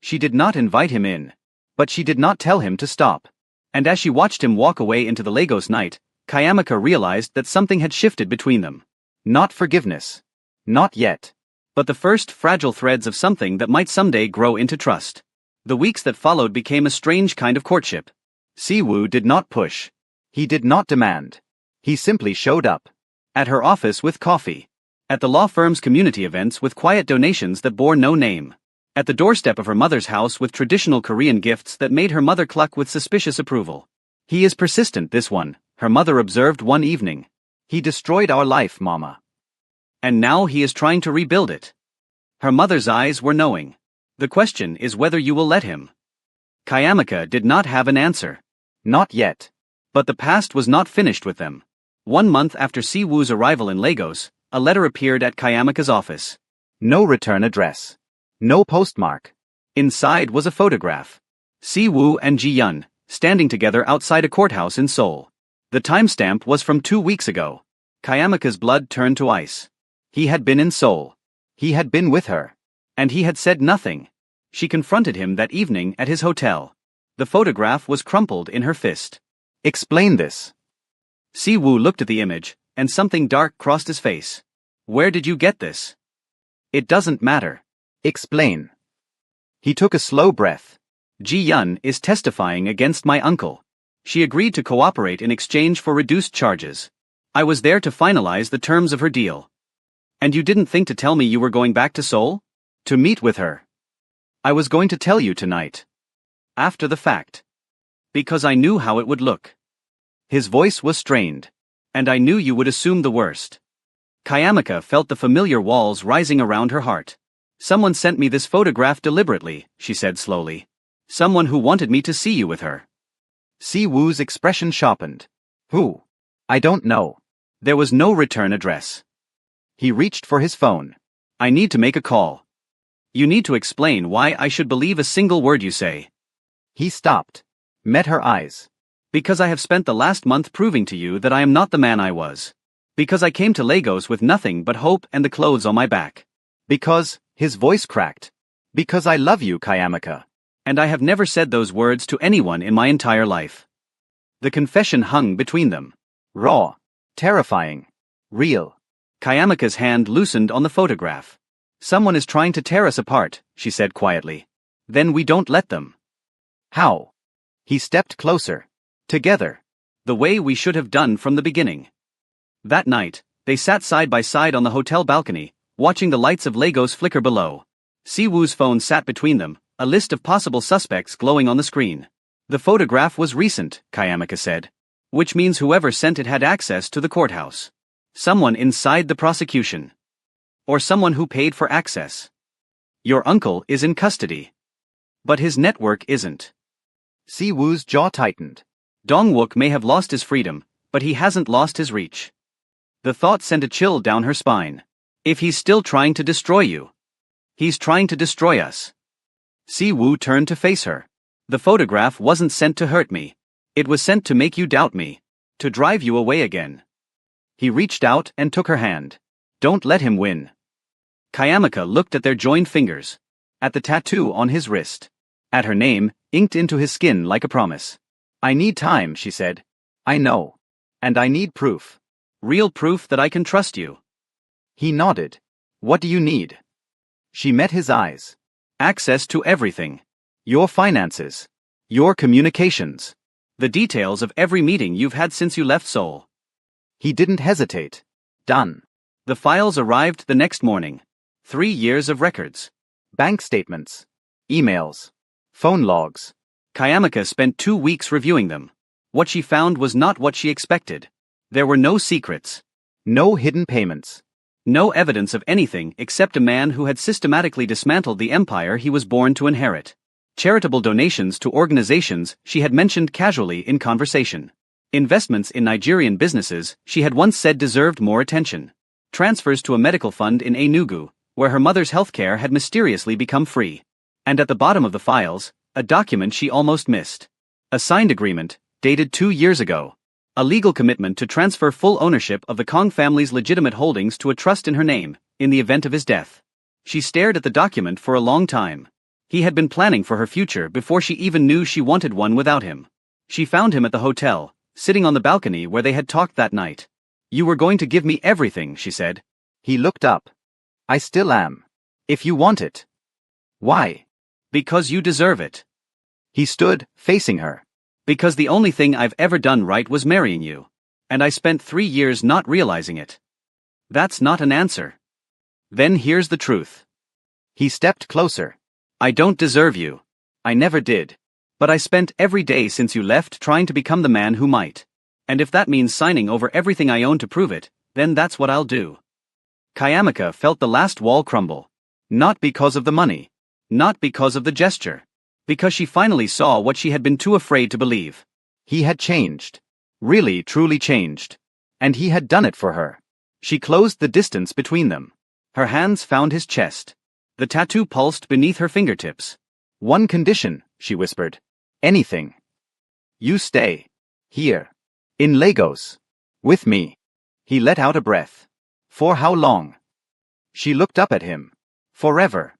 She did not invite him in. But she did not tell him to stop. And as she watched him walk away into the Lagos night, Kayamaka realized that something had shifted between them. Not forgiveness. Not yet. But the first fragile threads of something that might someday grow into trust. The weeks that followed became a strange kind of courtship. Siwoo did not push. He did not demand. He simply showed up. At her office with coffee. At the law firm's community events with quiet donations that bore no name. At the doorstep of her mother's house with traditional Korean gifts that made her mother cluck with suspicious approval. "He is persistent, this one," her mother observed one evening. "He destroyed our life, Mama. And now he is trying to rebuild it." Her mother's eyes were knowing. "The question is whether you will let him." Kayamaka did not have an answer. Not yet. But the past was not finished with them. 1 month after Siwoo's arrival in Lagos, a letter appeared at Kayamaka's office. No return address. No postmark. Inside was a photograph. Siwoo and Ji-yun, standing together outside a courthouse in Seoul. The timestamp was from 2 weeks ago. Kayamaka's blood turned to ice. He had been in Seoul. He had been with her. And he had said nothing. She confronted him that evening at his hotel. The photograph was crumpled in her fist. "Explain this." Siwoo looked at the image, and something dark crossed his face. "Where did you get this?" "It doesn't matter." "Explain." He took a slow breath. "Ji-yun is testifying against my uncle. She agreed to cooperate in exchange for reduced charges. I was there to finalize the terms of her deal." "And you didn't think to tell me you were going back to Seoul? To meet with her?" "I was going to tell you tonight. After the fact. Because I knew how it would look." His voice was strained. "And I knew you would assume the worst." Kayamaka felt the familiar walls rising around her heart. "Someone sent me this photograph deliberately," she said slowly. "Someone who wanted me to see you with her." Si-woo's expression sharpened. Who? I don't know. There was no return address. He reached for his phone. I need to make a call. You need to explain why I should believe a single word you say. He stopped. Met her eyes. Because I have spent the last month proving to you that I am not the man I was. Because I came to Lagos with nothing but hope and the clothes on my back. Because, his voice cracked. Because I love you, Kayamaka. And I have never said those words to anyone in my entire life. The confession hung between them. Raw. Terrifying. Real. Kayamaka's hand loosened on the photograph. Someone is trying to tear us apart, she said quietly. Then we don't let them. How? He stepped closer. Together. The way we should have done from the beginning. That night, they sat side by side on the hotel balcony, watching the lights of Lagos flicker below. Si-woo's phone sat between them, a list of possible suspects glowing on the screen. The photograph was recent, Kayamaka said. Which means whoever sent it had access to the courthouse. Someone inside the prosecution. Or someone who paid for access. Your uncle is in custody. But his network isn't. Si-woo's jaw tightened. Dong-wook may have lost his freedom, but he hasn't lost his reach. The thought sent a chill down her spine. If he's still trying to destroy you. He's trying to destroy us. Si-woo turned to face her. The photograph wasn't sent to hurt me. It was sent to make you doubt me. To drive you away again. He reached out and took her hand. Don't let him win. Kayamaka looked at their joined fingers. At the tattoo on his wrist. At her name, inked into his skin like a promise. I need time, she said. I know. And I need proof. Real proof that I can trust you. He nodded. What do you need? She met his eyes. Access to everything. Your finances. Your communications. The details of every meeting you've had since you left Seoul. He didn't hesitate. Done. The files arrived the next morning. 3 years of records. Bank statements. Emails. Phone logs. Kayamaka spent 2 weeks reviewing them. What she found was not what she expected. There were no secrets. No hidden payments. No evidence of anything except a man who had systematically dismantled the empire he was born to inherit. Charitable donations to organizations she had mentioned casually in conversation. Investments in Nigerian businesses she had once said deserved more attention. Transfers to a medical fund in Enugu, where her mother's healthcare had mysteriously become free. And at the bottom of the files, a document she almost missed. A signed agreement, dated 2 years ago. A legal commitment to transfer full ownership of the Kong family's legitimate holdings to a trust in her name, in the event of his death. She stared at the document for a long time. He had been planning for her future before she even knew she wanted one without him. She found him at the hotel, sitting on the balcony where they had talked that night. You were going to give me everything, she said. He looked up. I still am. If you want it. Why? Because you deserve it. He stood, facing her. Because the only thing I've ever done right was marrying you. And I spent 3 years not realizing it. That's not an answer. Then here's the truth. He stepped closer. I don't deserve you. I never did. But I spent every day since you left trying to become the man who might. And if that means signing over everything I own to prove it, then that's what I'll do. Kayamaka felt the last wall crumble. Not because of the money. Not because of the gesture. Because she finally saw what she had been too afraid to believe. He had changed. Really, truly changed. And he had done it for her. She closed the distance between them. Her hands found his chest. The tattoo pulsed beneath her fingertips. One condition, she whispered. Anything. You stay. Here. In Lagos. With me. He let out a breath. For how long? She looked up at him. Forever.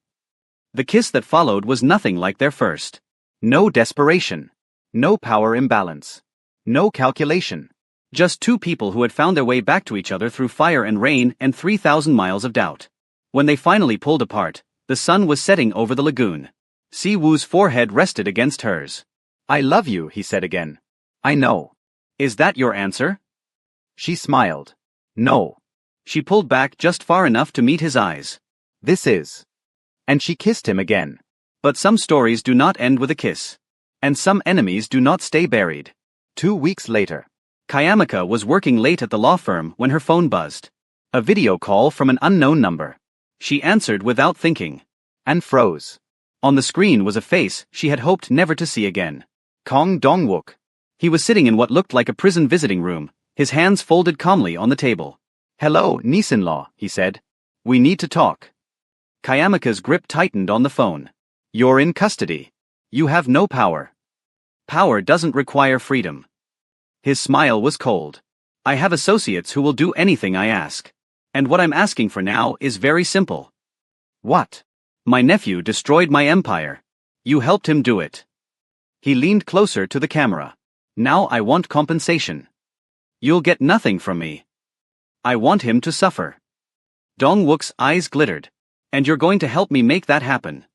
The kiss that followed was nothing like their first. No desperation. No power imbalance. No calculation. Just two people who had found their way back to each other through fire and rain and 3,000 miles of doubt. When they finally pulled apart, the sun was setting over the lagoon. Si-woo's forehead rested against hers. I love you, he said again. I know. Is that your answer? She smiled. No. She pulled back just far enough to meet his eyes. This is. And she kissed him again. But some stories do not end with a kiss. And some enemies do not stay buried. 2 weeks later. Kayamaka was working late at the law firm when her phone buzzed. A video call from an unknown number. She answered without thinking. And froze. On the screen was a face she had hoped never to see again. Kong Dong-wook. He was sitting in what looked like a prison visiting room, his hands folded calmly on the table. "Hello, niece-in-law," he said. "We need to talk." Kayamika's grip tightened on the phone. "You're in custody. You have no power." "Power doesn't require freedom." His smile was cold. "I have associates who will do anything I ask. And what I'm asking for now is very simple." "What?" "My nephew destroyed my empire. You helped him do it." He leaned closer to the camera. "Now I want compensation." "You'll get nothing from me." "I want him to suffer." Dong-wook's eyes glittered. "And you're going to help me make that happen."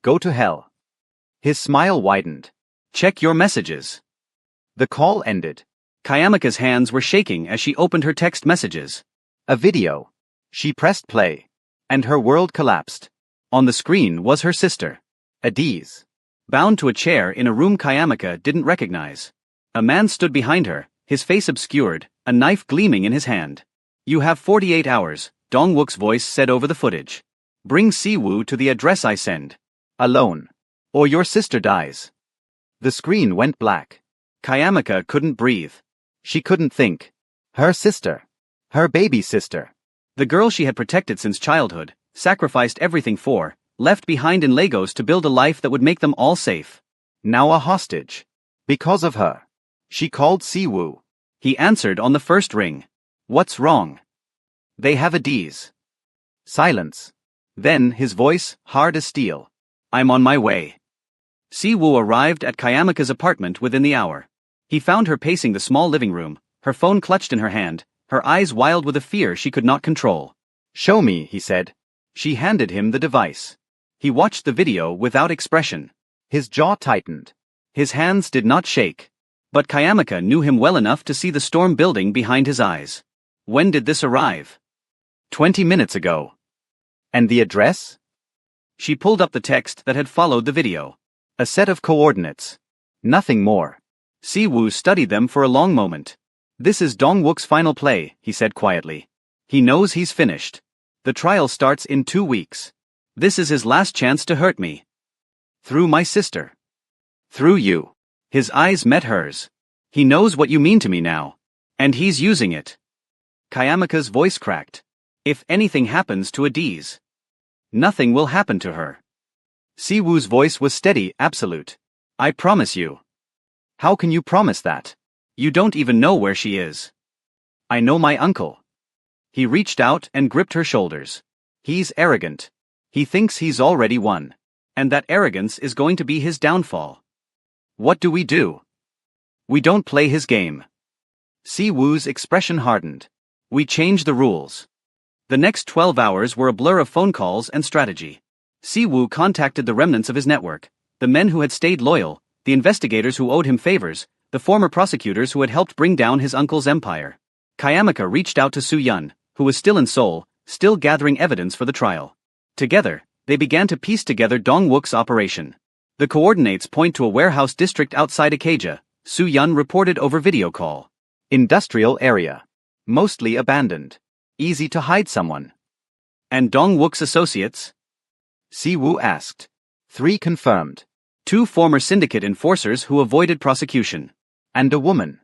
"Go to hell." His smile widened. "Check your messages." The call ended. Kayamika's hands were shaking as she opened her text messages. A video. She pressed play. And her world collapsed. On the screen was her sister, Adiz. bound to a chair in a room Kayamika didn't recognize. A man stood behind her, his face obscured, a knife gleaming in his hand. "You have 48 hours, Dong-wook's voice said over the footage. "Bring Si-woo to the address I send. Alone. Or your sister dies." The screen went black. Kayamika couldn't breathe. She couldn't think. Her sister. Her baby sister. The girl she had protected since childhood, sacrificed everything for, left behind in Lagos to build a life that would make them all safe. Now a hostage. Because of her. She called Si-woo. He answered on the first ring. "What's wrong?" "They have Adiz." Silence. Then his voice, hard as steel. "I'm on my way." Si-woo arrived at Kayamika's apartment within the hour. He found her pacing the small living room, her phone clutched in her hand, her eyes wild with a fear she could not control. "Show me," he said. She handed him the device. He watched the video without expression. His jaw tightened. His hands did not shake. But Kayamika knew him well enough to see the storm building behind his eyes. When did this arrive? 20 minutes ago. And the address? She pulled up the text that had followed the video. A set of coordinates. Nothing more. Si-woo studied them for a long moment. "This is Dong-wook's final play," he said quietly. "He knows he's finished. The trial starts in 2 weeks. This is his last chance to hurt me. Through my sister. Through you." His eyes met hers. "He knows what you mean to me now. And he's using it." Kayamika's voice cracked. "If anything happens to Adiz, nothing will happen to her." Si-woo's voice was steady, absolute. "I promise you." "How can you promise that?" "You don't even know where she is." "I know my uncle." He reached out and gripped her shoulders. "He's arrogant. He thinks he's already won. And that arrogance is going to be his downfall. What do? We don't play his game." Si-woo's expression hardened. "We change the rules." The next 12 hours were a blur of phone calls and strategy. Si-woo contacted the remnants of his network, the men who had stayed loyal, the investigators who owed him favors, the former prosecutors who had helped bring down his uncle's empire. Kayamika reached out to Soo-yun, who was still in Seoul, still gathering evidence for the trial. Together, they began to piece together Dong-wook's operation. The coordinates point to a warehouse district outside Ikeja, Soo-yun reported over video call. Industrial area. Mostly abandoned. Easy to hide someone. "And Dong-wook's associates?" Si-woo asked. 3 confirmed. 2 former syndicate enforcers who avoided prosecution. And a woman.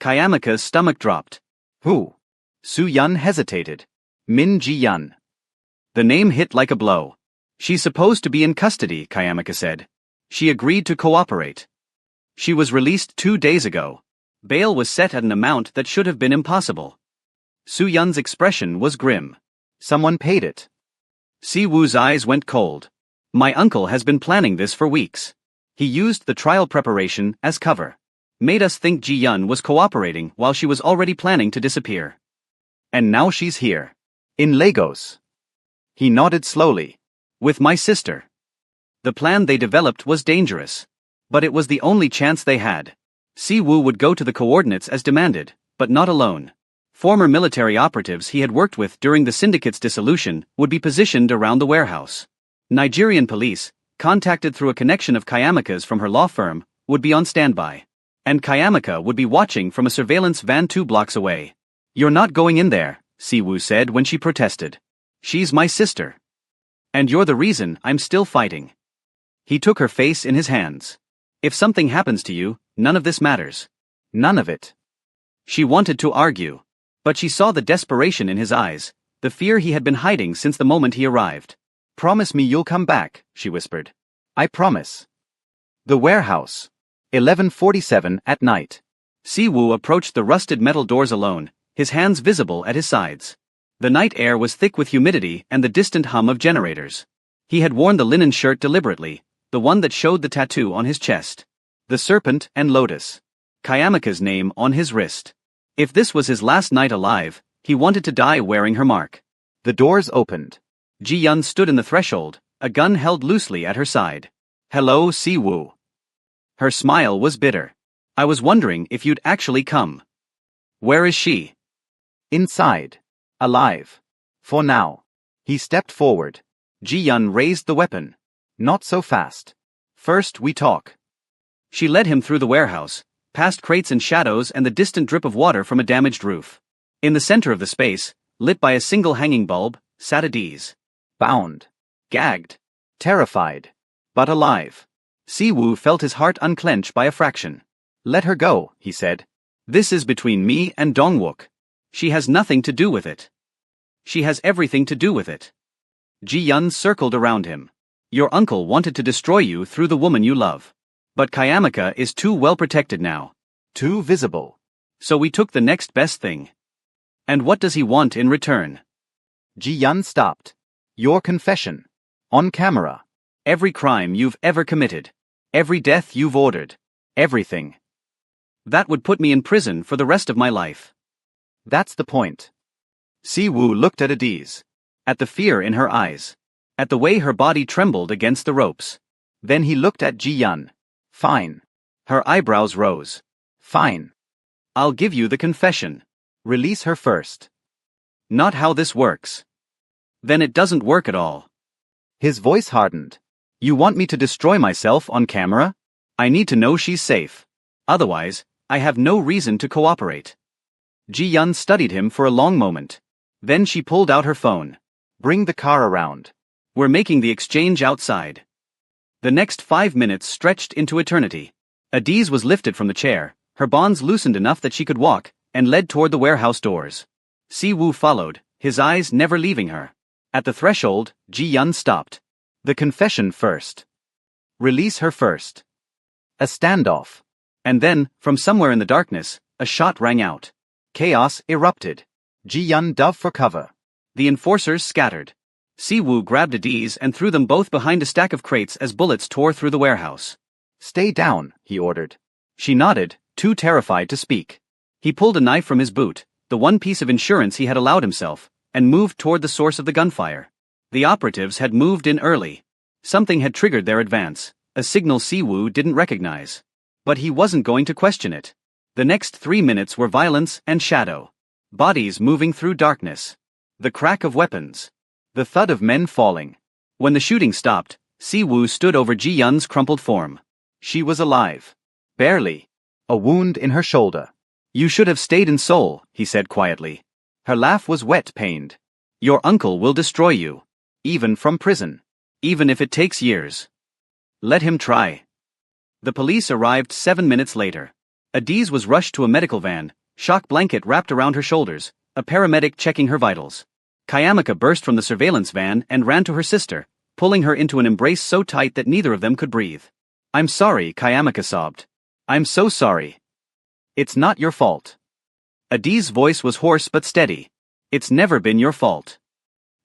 Kayamika's stomach dropped. "Who?" Soo-yun hesitated. "Min Ji-yun." The name hit like a blow. "She's supposed to be in custody," Kayamika said. "She agreed to cooperate. She was released 2 days ago. Bail was set at an amount that should have been impossible." Soo-yun's expression was grim. "Someone paid it." Si-woo's eyes went cold. "My uncle has been planning this for weeks. He used the trial preparation as cover. Made us think Ji-yun was cooperating while she was already planning to disappear. And now she's here. In Lagos." He nodded slowly. "With my sister." The plan they developed was dangerous. But it was the only chance they had. Si-woo would go to the coordinates as demanded, but not alone. Former military operatives he had worked with during the syndicate's dissolution would be positioned around the warehouse. Nigerian police, contacted through a connection of Kayamika's from her law firm, would be on standby. And Kayamika would be watching from a surveillance van 2 blocks away. "You're not going in there," Si-woo said when she protested. "She's my sister. And you're the reason I'm still fighting." He took her face in his hands. "If something happens to you, None of this matters. None of it. She wanted to argue. But she saw the desperation in his eyes, the fear he had been hiding since the moment he arrived. Promise me you'll come back, she whispered. I promise. The warehouse. 11:47 at night. Si-woo approached the rusted metal doors alone, his hands visible at his sides. The night air was thick with humidity and the distant hum of generators. He had worn the linen shirt deliberately, the one that showed the tattoo on his chest. The serpent and lotus. Kayamika's name on his wrist. If this was his last night alive, he wanted to die wearing her mark. The doors opened. Ji-yun stood in the threshold, a gun held loosely at her side. Hello, Si-woo. Her smile was bitter. I was wondering if you'd actually come. Where is she? Inside. Alive. For now. He stepped forward. Ji-yun raised the weapon. Not so fast. First we talk. She led him through the warehouse, past crates and shadows and the distant drip of water from a damaged roof. In the center of the space, lit by a single hanging bulb, sat Adiz. Bound. Gagged. Terrified. But alive. Si-woo felt his heart unclench by a fraction. Let her go, he said. This is between me and Dongwook. She has nothing to do with it. She has everything to do with it. Ji-yun circled around him. Your uncle wanted to destroy you through the woman you love. But Kayamika is too well protected now. Too visible. So we took the next best thing. And what does he want in return? Ji-yun stopped. Your confession. On camera. Every crime you've ever committed. Every death you've ordered. Everything. That would put me in prison for the rest of my life. That's the point. Si-woo looked at Adiz. At the fear in her eyes. At the way her body trembled against the ropes. Then he looked at Ji-yun. Fine. Her eyebrows rose. Fine. I'll give you the confession. Release her first. Not how this works. Then it doesn't work at all. His voice hardened. You want me to destroy myself on camera? I need to know she's safe. Otherwise, I have no reason to cooperate. Ji-yun studied him for a long moment. Then she pulled out her phone. Bring the car around. We're making the exchange outside. The next 5 minutes stretched into eternity. Adiz was lifted from the chair, her bonds loosened enough that she could walk, and led toward the warehouse doors. Si-woo followed, his eyes never leaving her. At the threshold, Ji-yun stopped. The confession first. Release her first. A standoff. And then, from somewhere in the darkness, a shot rang out. Chaos erupted. Ji-yun dove for cover. The enforcers scattered. Si-woo grabbed Adiz and threw them both behind a stack of crates as bullets tore through the warehouse. Stay down, he ordered. She nodded, too terrified to speak. He pulled a knife from his boot, the one piece of insurance he had allowed himself, and moved toward the source of the gunfire. The operatives had moved in early. Something had triggered their advance, a signal Si-woo didn't recognize. But he wasn't going to question it. The next 3 minutes were violence and shadow. Bodies moving through darkness. The crack of weapons. The thud of men falling. When the shooting stopped, Si-woo stood over Ji-yun's crumpled form. She was alive. Barely. A wound in her shoulder. You should have stayed in Seoul, he said quietly. Her laugh was wet, pained. Your uncle will destroy you. Even from prison. Even if it takes years. Let him try. The police arrived 7 minutes later. Adiz was rushed to a medical van, shock blanket wrapped around her shoulders, a paramedic checking her vitals. Kayamika burst from the surveillance van and ran to her sister, pulling her into an embrace so tight that neither of them could breathe. I'm sorry, Kayamika sobbed. I'm so sorry. It's not your fault. Adiz's voice was hoarse but steady. It's never been your fault.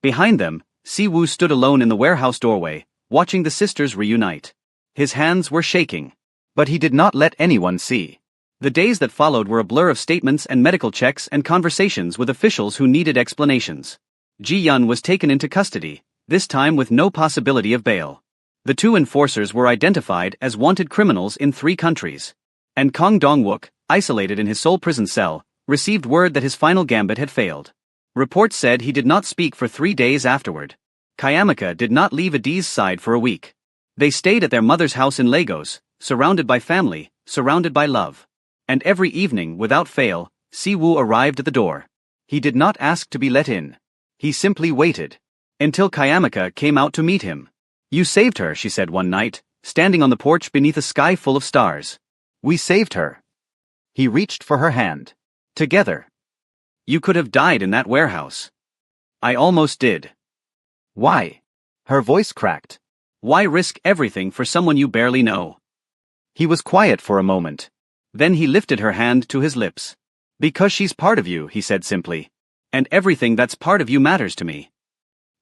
Behind them, Si-woo stood alone in the warehouse doorway, watching the sisters reunite. His hands were shaking. But he did not let anyone see. The days that followed were a blur of statements and medical checks and conversations with officials who needed explanations. Ji-yun was taken into custody, this time with no possibility of bail. The two enforcers were identified as wanted criminals in 3 countries. And Kang Dong-wook, isolated in his Seoul prison cell, received word that his final gambit had failed. Reports said he did not speak for 3 days afterward. Kayamika did not leave Adiz's side for a week. They stayed at their mother's house in Lagos, surrounded by family, surrounded by love. And every evening, without fail, Si-woo arrived at the door. He did not ask to be let in. He simply waited. Until Kayamika came out to meet him. You saved her, she said one night, standing on the porch beneath a sky full of stars. We saved her. He reached for her hand. Together. You could have died in that warehouse. I almost did. Why? Her voice cracked. Why risk everything for someone you barely know? He was quiet for a moment. Then he lifted her hand to his lips. Because she's part of you, he said simply. And everything that's part of you matters to me.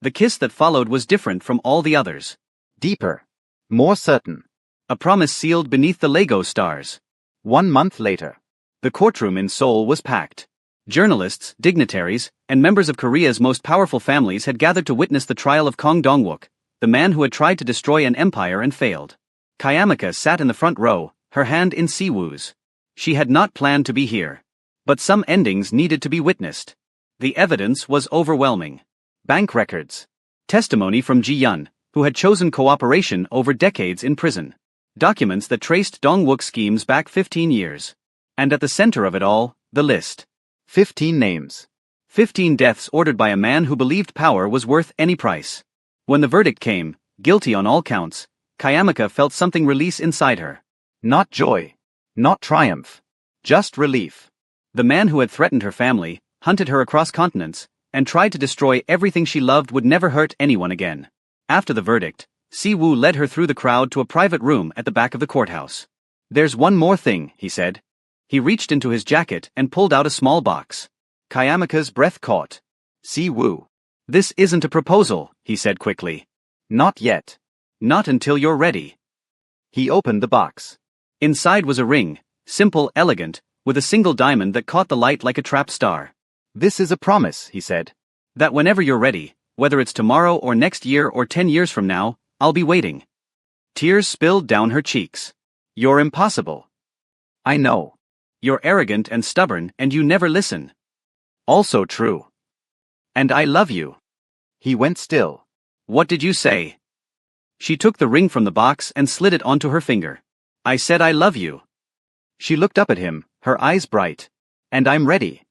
The kiss that followed was different from all the others. Deeper. More certain. A promise sealed beneath the Lego stars. 1 month later. The courtroom in Seoul was packed. Journalists, dignitaries, and members of Korea's most powerful families had gathered to witness the trial of Kang Dong-wook, the man who had tried to destroy an empire and failed. Kayamika sat in the front row, her hand in Si-woo's. She had not planned to be here. But some endings needed to be witnessed. The evidence was overwhelming. Bank records. Testimony from Ji-yun, who had chosen cooperation over decades in prison. Documents that traced Dong-wook's schemes back 15 years. And at the center of it all, the list. 15 names. 15 deaths ordered by a man who believed power was worth any price. When the verdict came, guilty on all counts, Kayamika felt something release inside her. Not joy. Not triumph. Just relief. The man who had threatened her family, hunted her across continents, and tried to destroy everything she loved would never hurt anyone again. After the verdict, Si-woo led her through the crowd to a private room at the back of the courthouse. There's one more thing, he said. He reached into his jacket and pulled out a small box. Kayamika's breath caught. Si-woo. This isn't a proposal, he said quickly. Not yet. Not until you're ready. He opened the box. Inside was a ring, simple, elegant, with a single diamond that caught the light like a trap star. This is a promise, he said. That whenever you're ready, whether it's tomorrow or next year or 10 years from now, I'll be waiting. Tears spilled down her cheeks. You're impossible. I know. You're arrogant and stubborn and you never listen. Also true. And I love you. He went still. What did you say? She took the ring from the box and slid it onto her finger. I said I love you. She looked up at him, her eyes bright. And I'm ready.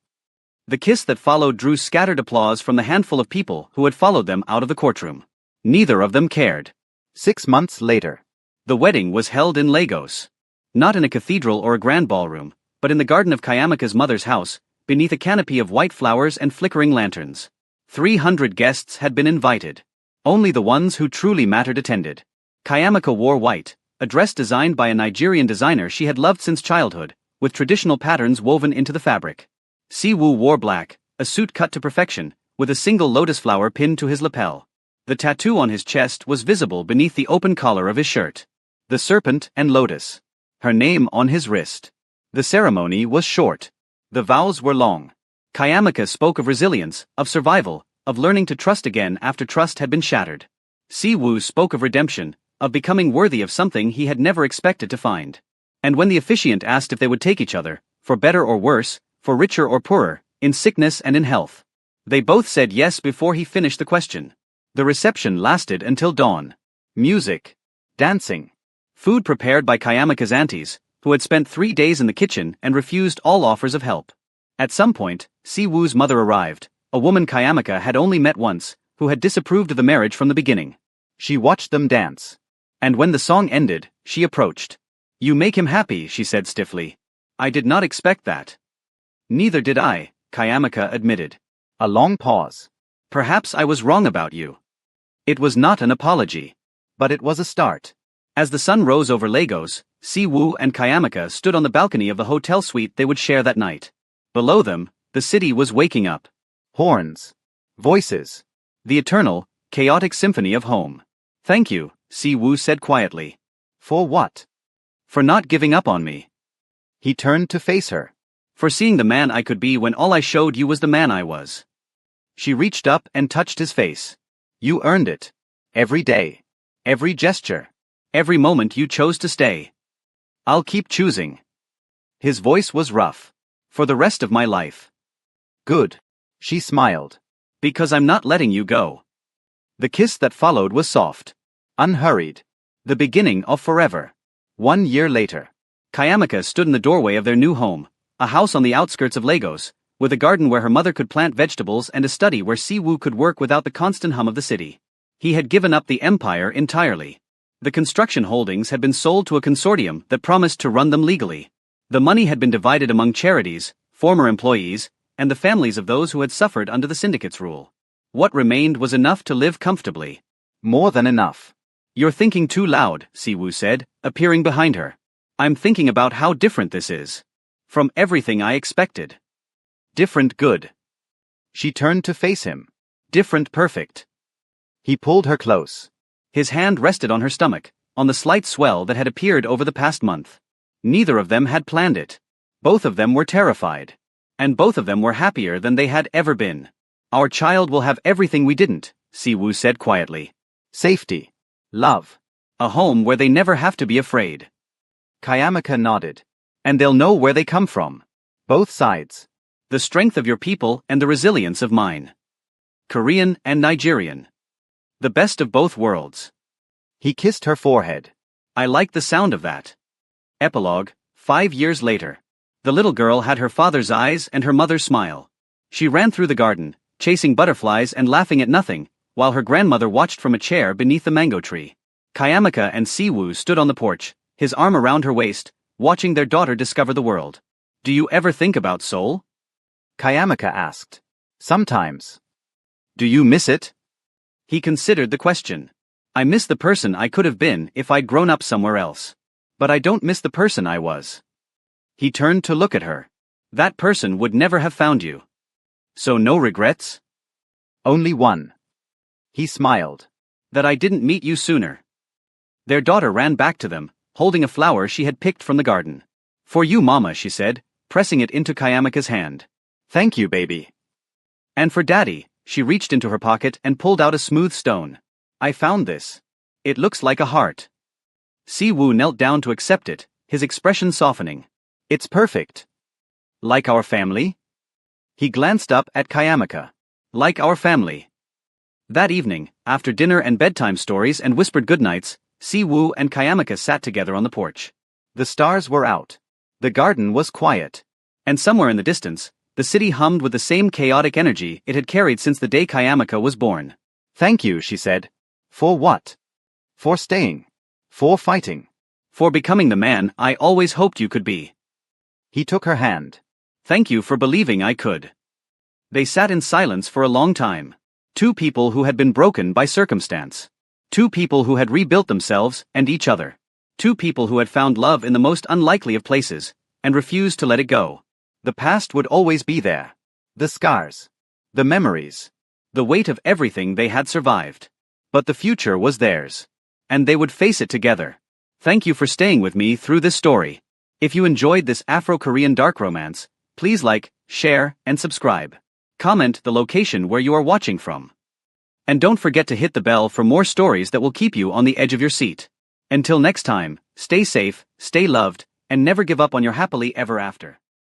The kiss that followed drew scattered applause from the handful of people who had followed them out of the courtroom. Neither of them cared. 6 months later. The wedding was held in Lagos. Not in a cathedral or a grand ballroom, but in the garden of Kayamika's mother's house, beneath a canopy of white flowers and flickering lanterns. 300 guests had been invited. Only the ones who truly mattered attended. Kayamika wore white, a dress designed by a Nigerian designer she had loved since childhood, with traditional patterns woven into the fabric. Si-woo wore black, a suit cut to perfection, with a single lotus flower pinned to his lapel. The tattoo on his chest was visible beneath the open collar of his shirt. The serpent and lotus. Her name on his wrist. The ceremony was short. The vows were long. Kayamika spoke of resilience, of survival, of learning to trust again after trust had been shattered. Si-woo spoke of redemption, of becoming worthy of something he had never expected to find. And when the officiant asked if they would take each other, for better or worse, for richer or poorer, in sickness and in health, they both said yes before he finished the question. The reception lasted until dawn. Music. Dancing. Food prepared by Kayamika's aunties, who had spent 3 days in the kitchen and refused all offers of help. At some point, Si-woo's mother arrived, a woman Kayamika had only met once, who had disapproved of the marriage from the beginning. She watched them dance. And when the song ended, she approached. You make him happy, she said stiffly. I did not expect that. Neither did I, Kayamika admitted. A long pause. Perhaps I was wrong about you. It was not an apology. But it was a start. As the sun rose over Lagos, Si-woo and Kayamika stood on the balcony of the hotel suite they would share that night. Below them, the city was waking up. Horns. Voices. The eternal, chaotic symphony of home. Thank you, Si-woo said quietly. For what? For not giving up on me. He turned to face her. For seeing the man I could be when all I showed you was the man I was. She reached up and touched his face. You earned it. Every day. Every gesture. Every moment you chose to stay. I'll keep choosing. His voice was rough. For the rest of my life. Good. She smiled. Because I'm not letting you go. The kiss that followed was soft. Unhurried. The beginning of forever. 1 year later. Kayamika stood in the doorway of their new home, a house on the outskirts of Lagos, with a garden where her mother could plant vegetables and a study where Si-woo could work without the constant hum of the city. He had given up the empire entirely. The construction holdings had been sold to a consortium that promised to run them legally. The money had been divided among charities, former employees, and the families of those who had suffered under the syndicate's rule. What remained was enough to live comfortably. More than enough. You're thinking too loud, Siwoo said, appearing behind her. I'm thinking about how different this is. From everything I expected. Different good. She turned to face him. Different perfect. He pulled her close. His hand rested on her stomach, on the slight swell that had appeared over the past month. Neither of them had planned it. Both of them were terrified. And both of them were happier than they had ever been. Our child will have everything we didn't, Siwoo said quietly. Safety. Love. A home where they never have to be afraid. Kayamaka nodded. And they'll know where they come from. Both sides. The strength of your people and the resilience of mine. Korean and Nigerian. The best of both worlds. He kissed her forehead. I like the sound of that. Epilogue, 5 years later. The little girl had her father's eyes and her mother's smile. She ran through the garden, chasing butterflies and laughing at nothing, while her grandmother watched from a chair beneath the mango tree. Kayamaka and Siwoo stood on the porch, his arm around her waist, watching their daughter discover the world. Do you ever think about Seoul? Kayamaka asked. Sometimes. Do you miss it? He considered the question. I miss the person I could have been if I'd grown up somewhere else. But I don't miss the person I was. He turned to look at her. That person would never have found you. So no regrets? Only one. He smiled. That I didn't meet you sooner. Their daughter ran back to them, holding a flower she had picked from the garden. For you, Mama, she said, pressing it into Kayamaka's hand. Thank you, baby. And for Daddy, she reached into her pocket and pulled out a smooth stone. I found this. It looks like a heart. Siwoo knelt down to accept it, his expression softening. It's perfect. Like our family? He glanced up at Kayamaka. Like our family. That evening, after dinner and bedtime stories and whispered goodnights, Siwoo and Kayamaka sat together on the porch. The stars were out. The garden was quiet. And somewhere in the distance, the city hummed with the same chaotic energy it had carried since the day Kayamaka was born. Thank you, she said. For what? For staying. For fighting. For becoming the man I always hoped you could be. He took her hand. Thank you for believing I could. They sat in silence for a long time. Two people who had been broken by circumstance. Two people who had rebuilt themselves and each other. Two people who had found love in the most unlikely of places, and refused to let it go. The past would always be there. The scars. The memories. The weight of everything they had survived. But the future was theirs. And they would face it together. Thank you for staying with me through this story. If you enjoyed this Afro-Korean dark romance, please like, share, and subscribe. Comment the location where you are watching from. And don't forget to hit the bell for more stories that will keep you on the edge of your seat. Until next time, stay safe, stay loved, and never give up on your happily ever after.